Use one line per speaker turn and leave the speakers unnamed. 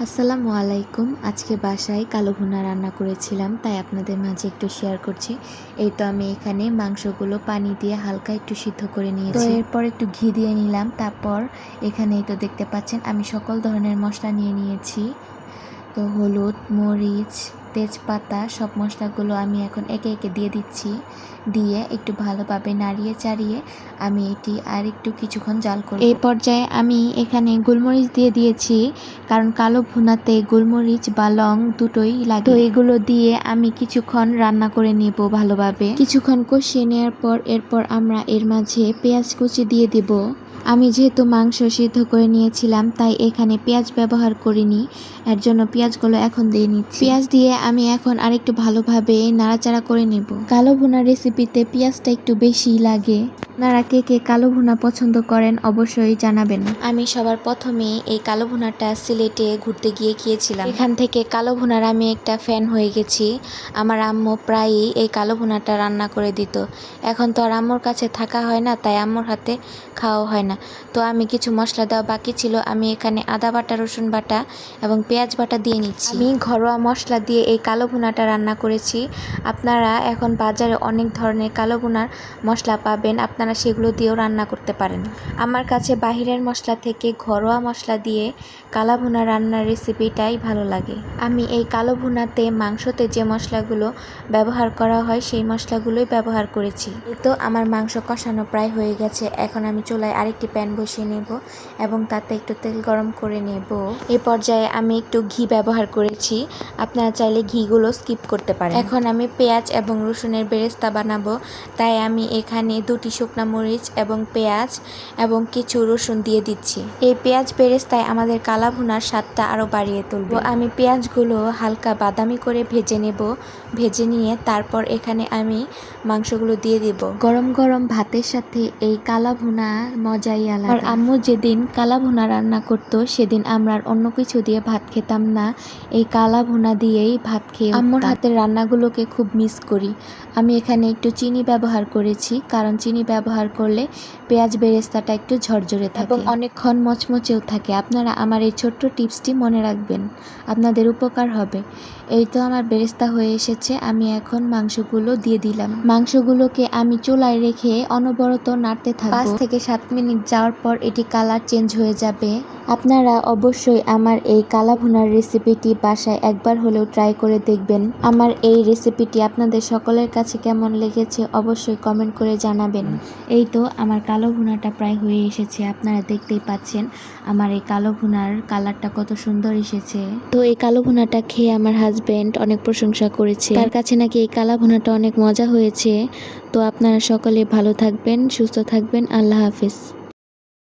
আসসালামু আলাইকুম। আজকে বাসায় কালো ভুনা রান্না করেছিলাম, তাই আপনাদের মাঝে একটু শেয়ার করছি। এই তো আমি এখানে মাংসগুলো পানি দিয়ে হালকা একটু সিদ্ধ করে নিয়েছি। তো এরপর একটু ঘি দিয়ে নিলাম। তারপর এখানে এই তো দেখতে পাচ্ছেন আমি সকল ধরনের মশলা নিয়ে নিয়েছি। তো হলুদ, মরিচ, তেজপাতা সব মশলাগুলো আমি এখন একে একে দিয়ে দিচ্ছি। দিয়ে একটু ভালোভাবে নাড়িয়ে চাড়িয়ে আমি এটি আর একটু কিছুক্ষণ জাল করব। এই পর্যায়ে আমি এখানে গোলমরিচ দিয়ে দিয়েছি, কারণ কালো ভুনাতে গোলমরিচ বা লং দুটোই লাগে। তো এগুলো দিয়ে আমি কিছুক্ষণ রান্না করে নেব ভালোভাবে। কিছুক্ষণ কষিয়ে নেওয়ার পর এরপর আমরা এর মাঝে পেঁয়াজ কুচি দিয়ে দেব। আমি যেহেতু মাংস সিদ্ধ করে নিয়েছিলাম, তাই এখানে পেঁয়াজ ব্যবহার করিনি, এর জন্য পেঁয়াজগুলো এখন দিয়ে নিচ্ছি। পেঁয়াজ দিয়ে আমি এখন আরেকটু ভালোভাবে নাড়াচাড়া করে নেব। কালো ভুনা রেসিপিতে পেঁয়াজটা একটু বেশি লাগে। আপনারা কে কে কালো ভুনা পছন্দ করেন অবশ্যই জানাবেন। আমি সবার প্রথমে এই কালো ভুনাটা সিলেটে ঘুরতে গিয়ে খেয়েছিলাম। এখান থেকে কালো ভুনার আমি একটা ফ্যান হয়ে গেছি। আমার আম্মু প্রায়ই এই কালো ভুনাটা রান্না করে দিত। এখন তো আর আম্মুর কাছে থাকা হয় না, তাই আম্মুর হাতে খাওয়া হয় না। তো আমি কিছু মশলা দেওয়া বাকি ছিল, আমি এখানে আদা বাটা, রসুন বাটা এবং পেঁয়াজ বাটা দিয়ে নিচ্ছি। আমি ঘরোয়া মশলা দিয়ে এই কালো ভুনাটা রান্না করেছি। আপনারা এখন বাজারে অনেক ধরনের কালো ভুনার মশলা পাবেন, আপনারা সেগুলো দিয়েও রান্না করতে পারেন। আমার কাছে বাহিরের মশলা থেকে ঘরোয়া মশলা দিয়ে কালো ভুনা রান্নার রেসিপিটাই ভালো লাগে। আমি এই কালো ভুনাতে মাংসতে যে মশলাগুলো ব্যবহার করা হয় সেই মশলাগুলোই ব্যবহার করেছি। এই তো আমার মাংস কষানো প্রায় হয়ে গেছে। এখন আমি চুলায় আরেকটি প্যান বসিয়ে নেব এবং তাতে একটু তেল গরম করে নেব। এই পর্যায়ে আমি একটু ঘি ব্যবহার করেছি, আপনারা চাইলে ঘিগুলো স্কিপ করতে পারেন। এখন আমি পেঁয়াজ এবং রসুনের বেরেস্তা বানাবো, তাই আমি এখানে 2টি শুকনো মরিচ এবং পেঁয়াজ এবং কিছু রসুন দিয়ে দিচ্ছি। এই পেঁয়াজ বেরেস্তায় আমাদের কালা ভুনার স্বাদটা আরও বাড়িয়ে তুলবে। আমি পেঁয়াজগুলো হালকা বাদামি করে ভেজে নেব। ভেজে নিয়ে তারপর এখানে আমি মাংসগুলো দিয়ে দিব। গরম গরম ভাতের সাথে এই কালা ভুনা মজাই আলাদা। আর আম্মু যেদিন কালা ভুনা রান্না করতো সেদিন আমরা আর অন্য কিছু দিয়ে ভাত খেতাম না, এই কালা ভুনা দিয়েই ভাত খেয়ে আম্মুর হাতের রান্নাগুলোকে খুব মিস করি। আমি এখানে একটু চিনি ব্যবহার করেছি, কারণ চিনি ব্যবহার করলে পেঁয়াজ বেরেস্তাটা একটু ঝরঝরে থাকে এবং অনেকক্ষণ মচমচেও থাকে। আপনারা আমার এই ছোট্ট টিপসটি মনে রাখবেন, আপনাদের উপকার হবে। এই তো আমার বেরেস্তা হয়ে এসেছে, আমি এখন মাংসগুলো দিয়ে দিলাম। মাংসগুলোকে আমি চুলায় রেখে অনবরত নাড়তে থাকবো। 5 থেকে 7 মিনিট যাওয়ার পর এটি কালার চেঞ্জ হয়ে যাবে। আপনারা অবশ্যই আমার এই কালা ভুনার রেসিপিটি বাসায় একবার হলেও ট্রাই করে দেখবেন। আমার এই রেসিপিটি আপনাদের সকলের কাছে কেমন লেগেছে অবশ্যই কমেন্ট করে জানাবেন। এই তো আমার কালো ভুনাটা প্রায় হয়ে এসেছে, আপনারা দেখতেই পাচ্ছেন আমার এই কালো ভুনার কালারটা কত সুন্দর এসেছে। তো এই কালো ভুনাটা খেয়ে আমার হাজবেন্ড অনেক প্রশংসা করেছে, তার কাছে নাকি এই কালো ভুনাটা অনেক মজা হয়েছে। তো আপনারা সকলে ভালো থাকবেন, সুস্থ থাকবেন। আল্লাহ হাফেজ।